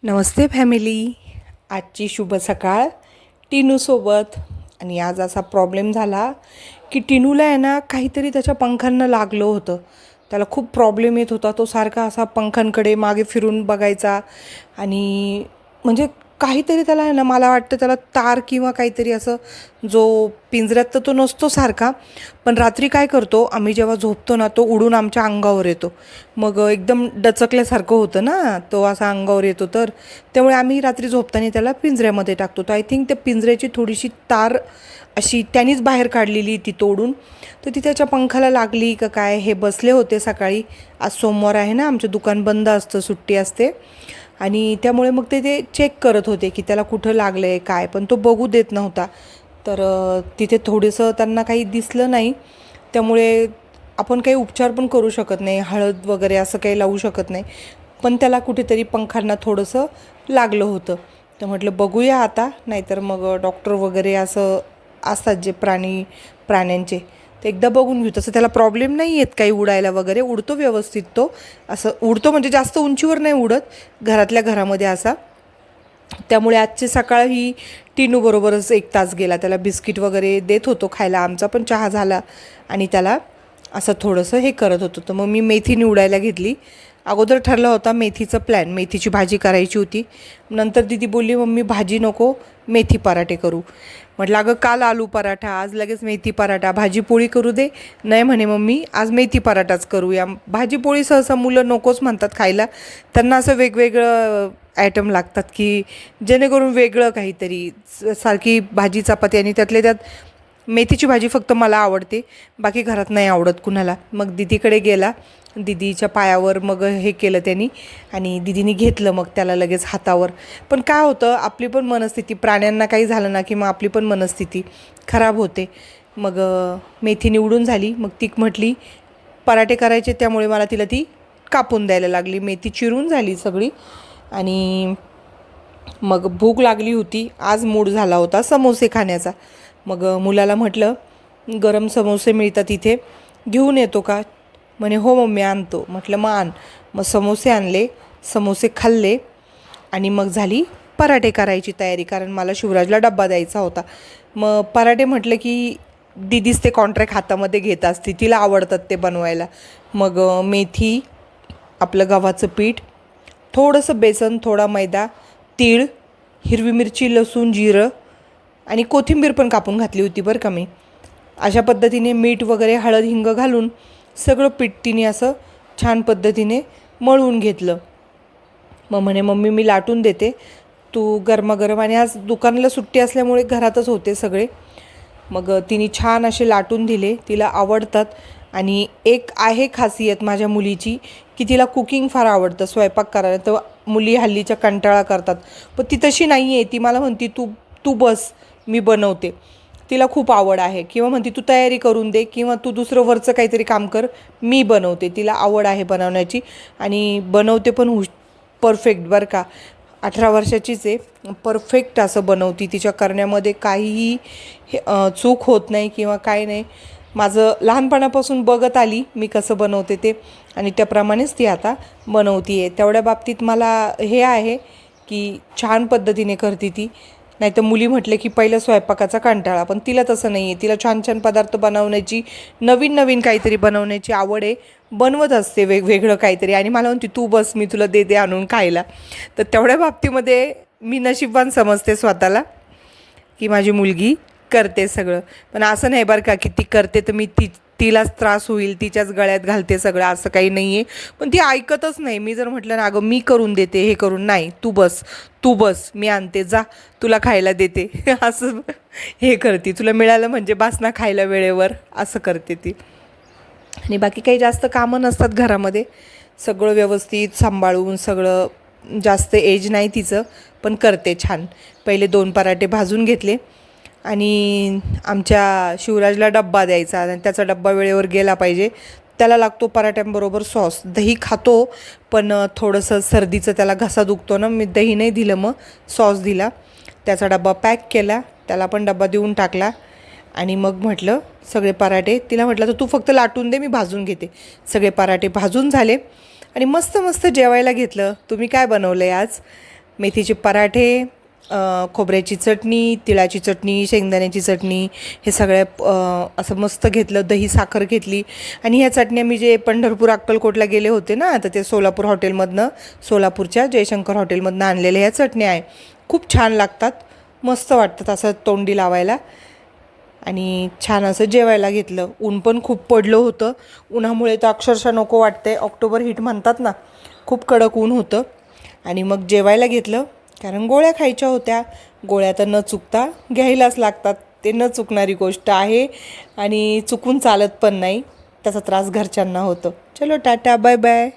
नमस्ते family. आजची शुभ सकाळ टिनूसोबत. आणि आज असा प्रॉब्लेम झाला की टिनूला आहे ना काहीतरी त्याच्या पंखांना लागलं होतं. त्याला खूप प्रॉब्लेम येत होता. तो सारखा असा पंखांकडे मागे फिरून बघायचा आणि म्हणजे काहीतरी त्याला आहे ना, मला वाटतं त्याला तार किंवा काहीतरी असं, जो पिंजऱ्यात तर तो नसतो सारखा, पण रात्री काय करतो आम्ही जेव्हा झोपतो ना, तो उडून आमच्या अंगावर येतो. मग एकदम डचकल्यासारखं होतं ना, तो असा अंगावर येतो. तर त्यामुळे आम्ही रात्री झोपताना त्याला पिंजऱ्यामध्ये टाकतो. तर आय थिंक त्या पिंजऱ्याची थोडीशी तार अशी त्यानीच बाहेर काढलेली ती तोडून, तर ती त्याच्या पंखाला लागली का काय. हे बसले होते सकाळी, आज सोमवार आहे ना, आमचं दुकान बंद असतं, सुट्टी असते, आणि त्यामुळे मग ते चेक करत होते की त्याला कुठं लागलं आहे काय, पण तो बघू देत नव्हता. तर तिथे थोडंसं त्यांना काही दिसलं नाही, त्यामुळे आपण काही उपचार पण करू शकत नाही, हळद वगैरे असं काही लावू शकत नाही. पण त्याला कुठेतरी पंखांना थोडंसं लागलं होतं. तर म्हटलं बघूया आता, नाहीतर मग डॉक्टर वगैरे असं असतात जे प्राण्यांचे, ते एकदा बघून घेऊ. तसं त्याला प्रॉब्लेम नाही आहेत काही उडायला वगैरे, उडतो व्यवस्थित तो. असं उडतो म्हणजे जास्त उंचीवर नाही उडत, घरातल्या घरामध्ये असा. त्यामुळे आजची सकाळ ही टिनूबरोबरच 1 तास गेला. त्याला बिस्किट वगैरे देत होतो खायला, आमचा पण चहा झाला, आणि त्याला असं थोडंसं हे करत होतं. तर मग मी मेथी निवडायला घेतली. अगोदर ठरला होता मेथीचं प्लॅन, मेथीची भाजी करायची होती. नंतर दीदी बोलली मम्मी भाजी नको, मेथी पराठे करू. म्हटलं अगं काल आलू पराठा, आज लगेच मेथी पराठा, भाजी पोळी करू दे. नाही म्हणे मम्मी आज मेथी पराठाच करूया. भाजी पोळी सहसा मुलं नकोच म्हणतात खायला, त्यांना असं वेगवेगळं ॲटम लागतात की जेणेकरून वेगळं काहीतरी. सारखी भाजी चपाती, आणि त्यातल्या त्यात मेथीची भाजी फक्त मला आवडते, बाकी घरात नाही आवडत कुणाला. मग दिदीकडे गेला, दिदीच्या पायावर मग हे केलं त्यांनी, आणि दिदीने घेतलं मग त्याला लगेच हातावर. पण काय होतं, आपली पण मनस्थिती, प्राण्यांना काही झालं ना की मग आपली पण मनस्थिती खराब होते. मग मेथी निवडून झाली, मग ती म्हटली पराठे करायचे, त्यामुळे मला तिला ती कापून द्यायला लागली. मेथी चिरून झाली सगळी, आणि मग भूक लागली होती. आज मूड झाला होता समोसे खाण्याचा. मग मुलाला म्हटलं गरम समोसे मिळतात इथे, घेऊन येतो का. म्हणे हो मम्मी आणतो. म्हटलं मग आण. मग समोसे आणले, समोसे खाल्ले, आणि मग झाली पराठे करायची तयारी, कारण मला शिवराजला डब्बा द्यायचा होता. मग पराठे म्हटलं की दीदीच ते कॉन्ट्रॅक्ट हातामध्ये घेत असते, तिला आवडतात ते बनवायला. मग मेथी, आपलं गव्हाचं पीठ, थोडंसं बेसन, थोडा मैदा, तीळ, हिरवी मिरची, लसूण, जिरं, आणि कोथिंबीर पण कापून घातली होती बरं का मी. अशा पद्धतीने मीठ वगैरे, हळद, हिंग घालून सगळं पीठ तिने असं छान पद्धतीने मळून घेतलं. मग म्हणे मम्मी मी लाटून देते, तू गरमागरम, आणि आज दुकानाला सुट्टी असल्यामुळे घरातच होते सगळे. मग तिने छान असे लाटून दिले, तिला आवडतात. आणि एक आहे खासियत माझ्या मुलीची, की तिला कुकिंग फार आवडतं, स्वयंपाक करायला. तर मुली हल्लीच्या कंटाळा करतात, पण ती तशी नाही आहे. ती मला म्हणती तू तू बस मी बनवते. तिला खूप आवड आहे. किंवा म्हणते तू तयारी करून दे, किंवा तू दुसरं वरचं काहीतरी काम कर, मी बनवते. तिला आवड आहे बनवण्याची, आणि बनवते पण परफेक्ट बरं का. 18 वर्षाचीच आहे, परफेक्ट असं बनवती. तिच्या करण्यामध्ये काहीही चूक होत नाही किंवा काय नाही. माझं लहानपणापासून बघत आली मी कसं बनवते ते, आणि त्याप्रमाणेच ती आता बनवती आहे. तेवढ्या बाबतीत मला हे आहे की छान पद्धतीने करते ती. नाही तर मुली म्हटले की पहिलं स्वयंपाकाचा कंटाळा, पण तिला तसं नाही आहे. तिला छान छान पदार्थ बनवण्याची, नवीन नवीन काहीतरी बनवण्याची आवड आहे. बनवत असते वेगवेगळं काहीतरी, आणि मला म्हणते तू बस मी तुला देते आणून खायला. तर तेवढ्या बाबतीमध्ये मी नशीबवान समजते स्वतःला, की माझी मुलगी करते सगळं. पण असं नाही बरं का की ती करते तर मी तिलाच त्रास होईल, तिच्याच गळ्यात घालते सगळं, असं काही नाही आहे. पण ती ऐकतच नाही. मी जर म्हटलं ना अगं मी करून देते हे करून, नाही तू बस मी आणते, जा तुला खायला देते असं हे करते. तुला मिळालं म्हणजे बास ना खायला वेळेवर, असं करते ती. आणि बाकी काही जास्त कामं नसतात घरामध्ये, सगळं व्यवस्थित सांभाळून सगळं. जास्त एज नाही तिचं, पण करते छान. पहिले 2 पराठे भाजून घेतले, आणि आमच्या शिवराजला डब्बा द्यायचा, आणि त्याचा डब्बा वेळेवर गेला पाहिजे. त्याला लागतो पराठ्यांबरोबर सॉस. दही खातो, पण थोडंसं सर्दीचं त्याला घसा दुखतो ना, मी दही नाही दिलं, मग सॉस दिला. त्याचा डब्बा पॅक केला, त्याला पण डब्बा देऊन टाकला. आणि मग म्हटलं सगळे पराठे, तिला म्हटलं तर तू फक्त लाटून दे, मी भाजून घेते. सगळे पराठे भाजून झाले, आणि मस्त मस्त जेवायला घेतलं. तुम्ही काय बनवलं आहे आज. मेथीचे पराठे, खोबऱ्याची चटणी, तिळाची चटणी, शेंगदाण्याची चटणी, हे सगळ्या असं मस्त घेतलं. दही साखर घेतली. आणि ह्या चटण्या मी जे पंढरपूर अक्कलकोटला गेले होते ना, तर ते सोलापूर हॉटेलमधनं, सोलापूरच्या जयशंकर हॉटेलमधनं आणलेल्या ह्या चटण्या आहे. खूप छान लागतात, मस्त वाटतात असं तोंडी लावायला. आणि छान असं जेवायला घेतलं. ऊन पण खूप पडलं होतं. उन्हामुळे तर अक्षरशः नको वाटते. ऑक्टोबर हीट म्हणतात ना, खूप कडक ऊन होतं. आणि मग जेवायला घेतलं, कारण गोळ्या खायच्या होत्या. गोळ्या तर न चुकता घ्यायलाच लागतात. ते न चुकणारी गोष्ट आहे आणि चुकून चालत पण नाही. त्याचा त्रास घरच्यांना होतो. चलो टाटा, बाय बाय.